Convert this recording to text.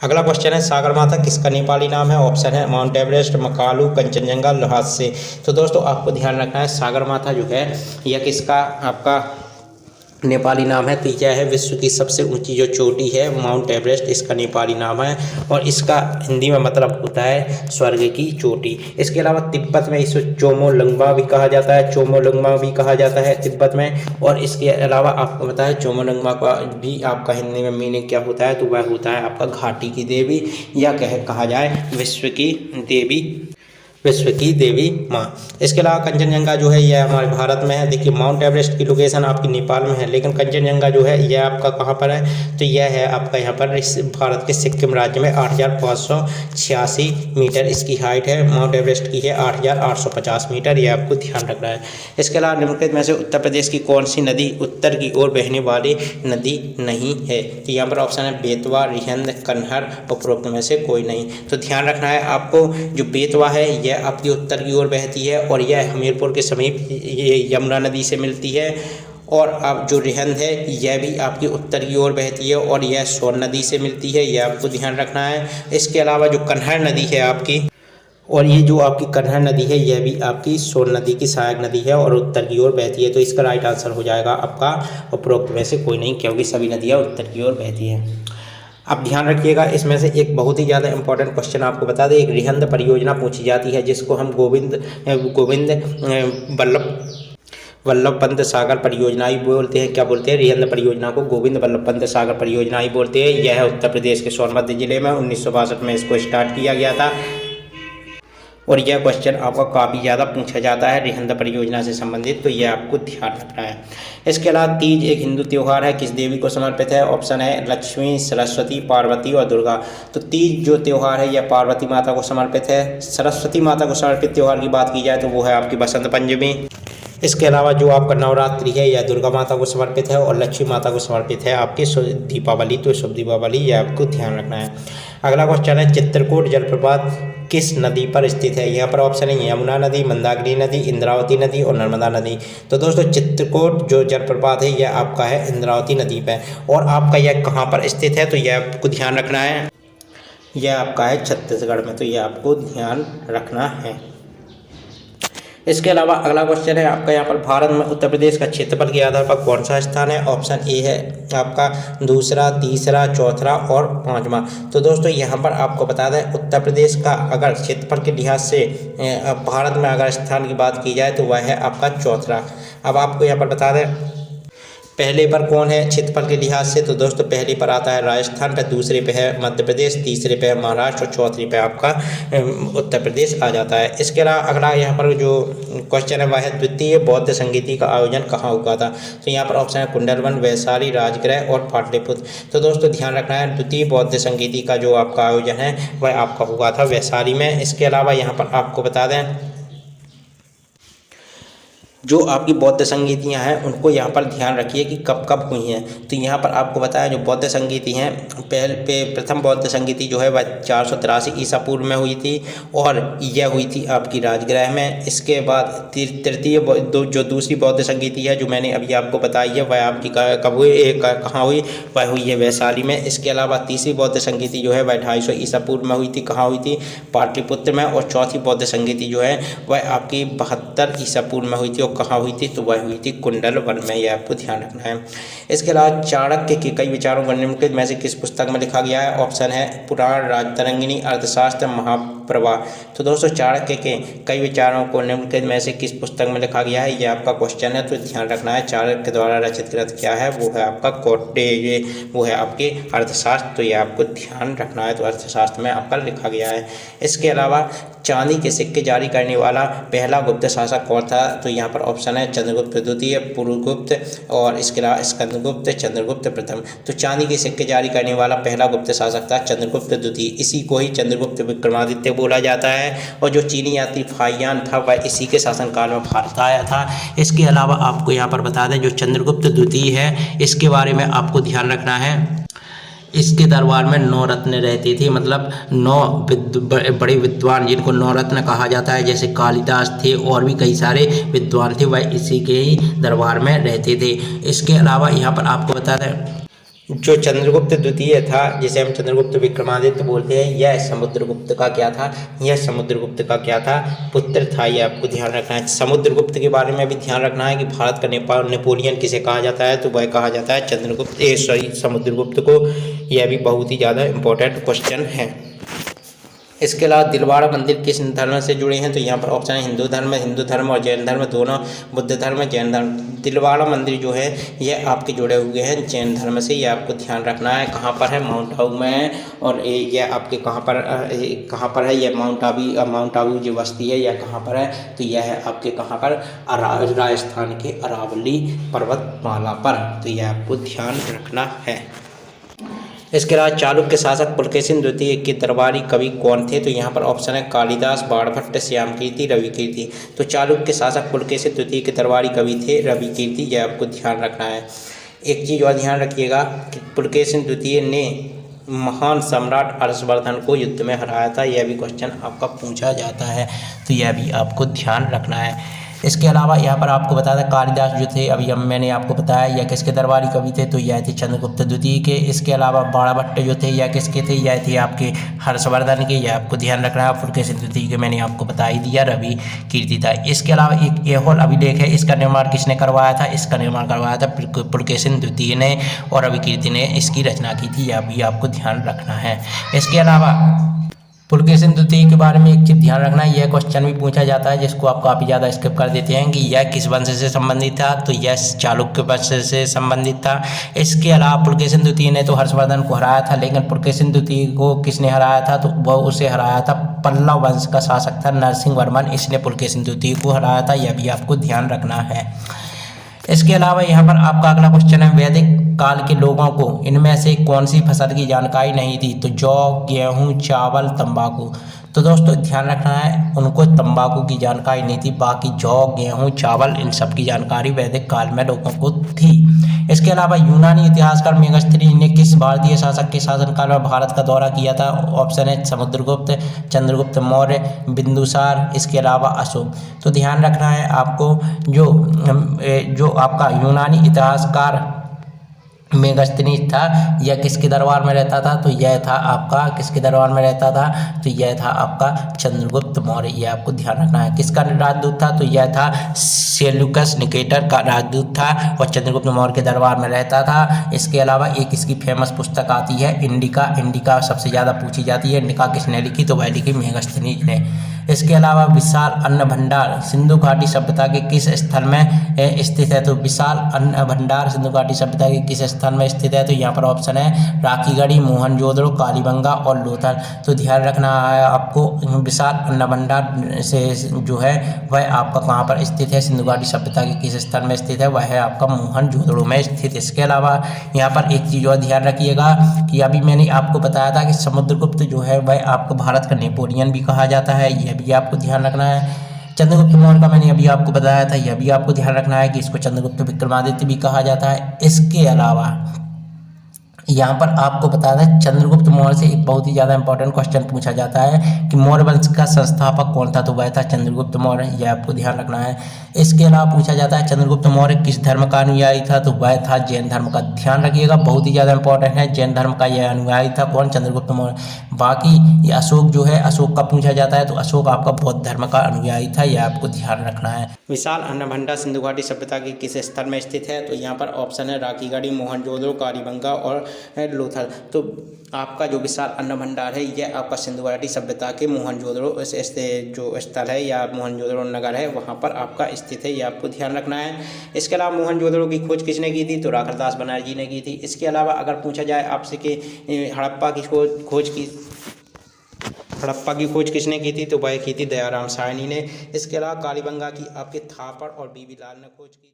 अगला क्वेश्चन है सागर माता किसका नेपाली नाम है। ऑप्शन है माउंट एवरेस्ट, मकालू, कंचनजंगा, ल्हासे। तो दोस्तों आपको ध्यान रखना है सागर माता जो है यह किसका आपका नेपाली नाम है। तो यह है विश्व की सबसे ऊंची जो चोटी है माउंट एवरेस्ट, इसका नेपाली नाम है और इसका हिंदी में मतलब होता है स्वर्ग की चोटी। इसके अलावा तिब्बत में इसे चोमोलंगमा भी कहा जाता है, चोमोलंगमा भी कहा जाता है तिब्बत में। और इसके अलावा आपको पता है चोमोलंगमा का भी आपका हिंदी में मीनिंग क्या होता है, तो वह होता है आपका घाटी की देवी या कहा जाए विश्व की देवी माँ। इसके अलावा कंचनजंगा जो है यह हमारे भारत में है। देखिए माउंट एवरेस्ट की लोकेशन आपकी नेपाल में है, लेकिन कंचनजंगा जो है यह आपका कहाँ पर है, तो यह है आपका यहाँ पर भारत के सिक्किम राज्य में 8,586 मीटर इसकी हाइट है। माउंट एवरेस्ट की है 8,850 मीटर, यह आपको ध्यान रखना है। इसके अलावा निम्नलिखित में से उत्तर प्रदेश की कौन सी नदी उत्तर की ओर बहने वाली नदी नहीं है। तो यहाँ पर ऑप्शन है बेतवा, रिहंद, कन्हर, उपरोक्त में से कोई नहीं। तो ध्यान रखना है आपको, जो बेतवा है यह आपकी उत्तर की ओर बहती है और यह हमीरपुर के समीप ये यमुना नदी से मिलती है। और अब जो रिहंद है यह भी आपकी उत्तर की ओर बहती है और यह सोन नदी से मिलती है, यह आपको ध्यान रखना है। इसके अलावा जो कन्हर नदी है आपकी, और ये जो आपकी कन्हर नदी है यह भी आपकी सोन नदी की सहायक नदी है और उत्तर की ओर बहती है। तो इसका राइट आंसर हो जाएगा आपका उपरोक्त में से कोई नहीं, क्योंकि सभी नदियाँ उत्तर की ओर बहती हैं। अब ध्यान रखिएगा, इसमें से एक बहुत ही ज़्यादा इंपॉर्टेंट क्वेश्चन आपको बता दें। एक रिहंद परियोजना पूछी जाती है जिसको हम गोविंद वल्लभ पंत सागर परियोजना ही बोलते हैं। क्या बोलते हैं? रिहंद परियोजना को गोविंद वल्लभ पंत सागर परियोजना ही बोलते हैं। यह उत्तर प्रदेश के सोनभद्र जिले में 1962 में इसको स्टार्ट किया गया था और यह क्वेश्चन आपका काफ़ी ज़्यादा पूछा जाता है रिहंद परियोजना से संबंधित, तो यह आपको ध्यान रखना है। इसके अलावा तीज एक हिंदू त्यौहार है, किस देवी को समर्पित है। ऑप्शन है लक्ष्मी, सरस्वती, पार्वती और दुर्गा। तो तीज जो त्यौहार है यह पार्वती माता को समर्पित है। सरस्वती माता को समर्पित त्यौहार की बात की जाए तो वो है आपकी बसंत पंचमी। इसके अलावा जो आपका नवरात्रि है यह दुर्गा माता को समर्पित है और लक्ष्मी माता को समर्पित है आपकी दीपावली। तो शुभ दीपावली, यह आपको ध्यान रखना है। अगला क्वेश्चन है चित्रकूट जलप्रपात किस नदी पर स्थित है। यहाँ पर ऑप्शन है यमुना नदी, मंदाकिनी नदी, इंद्रावती नदी और नर्मदा नदी। तो दोस्तों चित्रकूट जो जलप्रपात है यह आपका है इंद्रावती नदी पर। और आपका यह कहाँ पर स्थित है, तो यह आपको ध्यान रखना है, यह आपका है छत्तीसगढ़ में। तो यह आपको ध्यान रखना है। इसके अलावा अगला क्वेश्चन है आपका यहाँ पर भारत में उत्तर प्रदेश का क्षेत्रफल के आधार पर कौन सा स्थान है। ऑप्शन ए है आपका दूसरा, तीसरा, चौथा और पांचवा। तो दोस्तों यहाँ पर आपको बता दें उत्तर प्रदेश का अगर क्षेत्रफल के लिहाज से भारत में अगर स्थान की बात की जाए तो वह है आपका चौथा। अब आपको यहाँ पर बता दें पहले पर कौन है क्षेत्रफल के लिहाज से, तो दोस्तों पहले पर आता है राजस्थान, पर दूसरे पे है मध्य प्रदेश, तीसरे पे है महाराष्ट्र और चौथे पे आपका उत्तर प्रदेश आ जाता है। इसके अलावा अगला यहाँ पर जो क्वेश्चन है वह है द्वितीय बौद्ध संगीति का आयोजन कहाँ हुआ था। तो यहाँ पर ऑप्शन है कुंडलवन, वैशाली, राजगृह और पाटलिपुत्र। तो दोस्तों ध्यान रखना है द्वितीय बौद्ध संगीति का जो आपका आयोजन है वह आपका हुआ था वैशाली में। इसके अलावा यहाँ पर आपको बता दें जो आपकी बौद्ध संगीतियाँ हैं उनको यहाँ पर ध्यान रखिए कि कब कब हुई हैं। तो यहाँ पर आपको बताया जो बौद्ध संगीति हैं प्रथम बौद्ध संगीति जो है वह 483 ईसा पूर्व में हुई थी और यह हुई थी आपकी राजगृह में। इसके बाद तृतीय जो दूसरी बौद्ध संगीति है जो मैंने अभी आपको बताई है वह आपकी कब हुई, कहाँ हुई, वह हुई है वैशाली में। इसके अलावा तीसरी बौद्ध संगीति जो है वह 250 ईसा पूर्व में हुई थी, कहाँ हुई थी, पाटलिपुत्र में। और चौथी बौद्ध संगीति जो है वह आपकी 72 ईसा पूर्व में हुई थी, कहाँ हुई थी, तो वह हुई थी कुंडलवन में, यह आपको ध्यान रखना है। इसके अलावा चाणक्य के कई विचारों को निम्नलिखित में से किस पुस्तक में लिखा गया है। ऑप्शन है पुराण, राजतरंगिणी, अर्थशास्त्र, महाप्रवाह। तो दोस्तों चाणक्य के कई विचारों को निम्नलिखित में से किस पुस्तक में लिखा गया है, यह आपका क्वेश्चन है, तो ध्यान रखना है। चाणक्य द्वारा रचित ग्रंथ क्या है, वो है आपका कौटिल्य, वो है आपके अर्थशास्त्र। तो यह आपको ध्यान रखना है, तो अर्थशास्त्र में आपका लिखा गया है। इसके अलावा चांदी के सिक्के जारी करने वाला पहला गुप्त शासक कौन था। तो यहाँ पर ऑप्शन है चंद्रगुप्त द्वितीय, पुरुगुप्त और इसके अलावा स्कंदगुप्त, चंद्रगुप्त प्रथम। तो चांदी के सिक्के जारी करने वाला पहला गुप्त शासक था चंद्रगुप्त द्वितीय। इसी को ही चंद्रगुप्त विक्रमादित्य बोला जाता है। और जो चीनी यात्री फाहियान था वह इसी के शासनकाल में भारत आया था। इसके अलावा आपको यहाँ पर बता दें जो चंद्रगुप्त द्वितीय है इसके बारे में आपको ध्यान रखना है, इसके दरबार में 9 रत्न रहती थी, मतलब 9 बड़े विद्वान जिनको 9 रत्न कहा जाता है, जैसे कालिदास थे और भी कई सारे विद्वान थे, वह इसी के ही दरबार में रहते थे। इसके अलावा यहाँ पर आपको बता दें जो चंद्रगुप्त द्वितीय था, जिसे हम चंद्रगुप्त विक्रमादित्य बोलते हैं, यह समुद्रगुप्त का क्या था, यह समुद्रगुप्त का क्या था, पुत्र था। यह आपको ध्यान रखना है। समुद्रगुप्त के बारे में भी ध्यान रखना है कि भारत का नेपोलियन किसे कहा जाता है, तो वह कहा जाता है समुद्रगुप्त को। यह भी बहुत ही ज़्यादा इंपॉर्टेंट क्वेश्चन है। इसके अलावा दिलवाड़ा मंदिर किस धर्म से जुड़े हैं, तो यहाँ पर ऑप्शन है हिंदू धर्म और जैन धर्म दोनों, बुद्ध धर्म जैन धर्म। दिलवाड़ा मंदिर जो है यह आपके जुड़े हुए हैं जैन धर्म से। यह आपको ध्यान रखना है। कहाँ पर है, माउंट आबू में है। और यह आपके कहाँ पर है, यह माउंट आबू जो बस्ती है यह कहाँ पर है, तो यह है आपके कहाँ पर, राजस्थान के अरावली पर्वतमाला पर। तो यह आपको ध्यान रखना है। इसके अलावा चालुक्य शासक पुलकेशिन द्वितीय के दरबारी कवि कौन थे, तो यहाँ पर ऑप्शन है कालिदास, बाणभट्ट, श्यामकीर्ति, रविकीर्ति। तो चालुक्य शासक पुलकेशिन द्वितीय के दरबारी कवि थे रविकीर्ति। यह आपको ध्यान रखना है। एक चीज़ और ध्यान रखिएगा कि पुलकेशिन द्वितीय ने महान सम्राट हर्षवर्धन को युद्ध में हराया था। यह भी क्वेश्चन आपका पूछा जाता है, तो यह भी आपको ध्यान रखना है। इसके अलावा यहाँ पर आपको बता दें कालिदास जो थे, अभी मैंने आपको बताया यह किसके दरबारी कवि थे, तो यह थे चंद्रगुप्त द्वितीय के। इसके अलावा बाणभट्ट जो थे यह किसके थे, यह थे आपके हर्षवर्धन के। यह आपको ध्यान रखना है। पुलकेशिन द्वितीय के मैंने आपको बता ही दिया, रविकीर्ति था। इसके अलावा एक ऐहोल अभिलेख है, इसका निर्माण किसने करवाया था, इसका निर्माण करवाया था पुलकेशिन द्वितीय ने और रविकीर्ति ने इसकी रचना की थी। यह भी आपको ध्यान रखना है। इसके अलावा पुलकेशिन द्वितीय के बारे में एक चीज़ ध्यान रखना है, यह क्वेश्चन भी पूछा जाता है जिसको आप काफ़ी ज़्यादा स्किप कर देते हैं कि यह किस वंश से संबंधित था, तो यह चालुक्य वंश से संबंधित था। इसके अलावा पुलकेशिन द्वितीय ने तो हर्षवर्धन को हराया था, लेकिन पुलकेशिन द्वितीय को किसने हराया था, तो वह उसे हराया था पल्लव वंश का शासक था नरसिंह वर्मन, इसने पुलकेशिन द्वितीय को हराया था। यह भी आपको ध्यान रखना है। इसके अलावा यहाँ पर आपका अगला क्वेश्चन है, वैदिक काल के लोगों को इनमें से कौन सी फसल की जानकारी नहीं थी, तो जौ, गेहूं, चावल, तंबाकू। तो दोस्तों ध्यान रखना है, उनको तंबाकू की जानकारी नहीं थी, बाकी जौ, गेहूं, चावल इन सब की जानकारी वैदिक काल में लोगों को थी। इसके अलावा यूनानी इतिहासकार मेगास्थनीज ने किस भारतीय शासक के शासनकाल में भारत का दौरा किया था, ऑप्शन है समुद्रगुप्त, चंद्रगुप्त मौर्य, बिंदुसार, इसके अलावा अशोक। तो ध्यान रखना है आपको, जो आपका यूनानी इतिहासकार मेगास्थनीज था यह किसके दरबार में रहता था, तो यह था आपका किसके दरबार में रहता था, तो यह था आपका चंद्रगुप्त मौर्य। यह आपको ध्यान रखना है। किसका राजदूत था, तो यह था सेल्यूकस निकेटर का राजदूत था और चंद्रगुप्त मौर्य के दरबार में रहता था। इसके अलावा एक इसकी फेमस पुस्तक आती है इंडिका सबसे ज़्यादा पूछी जाती है। इंडिका किसने लिखी, तो वह लिखी मेगास्थनीज ने। इसके अलावा विशाल अन्न भंडार सिंधु घाटी सभ्यता के किस स्थल में स्थित है, तो विशाल अन्न भंडार सिंधु घाटी सभ्यता के किस स्थल में स्थित है, तो यहाँ पर ऑप्शन है राखीगढ़ी, मोहनजोदड़ो, कालीबंगा और लोथल। तो ध्यान रखना है आपको, विशाल अन्न भंडार से जो है वह आपका कहाँ पर स्थित है, सिंधु घाटी सभ्यता के किस स्थल में स्थित है, वह है आपका मोहनजोदड़ो में स्थित। इसके अलावा यहाँ पर एक चीज़ और ध्यान रखिएगा कि अभी मैंने आपको बताया था कि समुद्रगुप्त जो है वह आपको भारत का नेपोलियन भी कहा जाता है। यह भी आपको ध्यान रखना है। चंद्रगुप्त मौर्य का मैंने अभी आपको बताया था, यह भी आपको ध्यान रखना है कि इसको चंद्रगुप्त विक्रमादित्य भी कहा जाता है। इसके अलावा यहाँ पर आपको बता दें चंद्रगुप्त मौर्य से एक बहुत ही ज़्यादा इंपॉर्टेंट क्वेश्चन पूछा जाता है कि मौर्य वंश का संस्थापक कौन था, तो वह था चंद्रगुप्त मौर्य। यह आपको ध्यान रखना है। इसके अलावा पूछा जाता है चंद्रगुप्त मौर्य किस धर्म का अनुयायी था, तो वह था जैन धर्म का। ध्यान रखिएगा, बहुत ही ज़्यादा इंपॉर्टेंट है। जैन धर्म का यह अनुयायी था कौन, चंद्रगुप्त मौर्य। बाकी ये अशोक जो है, अशोक का पूछा जाता है तो अशोक आपका बौद्ध धर्म का अनुयायी था। यह आपको ध्यान रखना है। विशाल अन्न भंडार सिंधु घाटी सभ्यता के किस स्थल में स्थित है, तो यहाँ पर ऑप्शन है राखीगढ़ी, मोहनजोदड़ो, कालीबंगा और लोथल। तो आपका जो विशाल अन्न भंडार है यह आपका सिंधु घाटी सभ्यता के मोहनजोदड़ो जो स्थल है या मोहनजोदड़ो नगर है वहाँ पर आपका स्थित है। यह आपको ध्यान रखना है। इसके अलावा मोहनजोदड़ो की खोज किसने की थी, तो राखरदास बनर्जी ने की थी। इसके अलावा अगर पूछा जाए आपसे कि हड़प्पा की खोज किसने की थी, तो वह की थी दयाराम साहनी ने। इसके अलावा कालीबंगा की आपके थापड़ और बीबी लाल ने खोज की थी।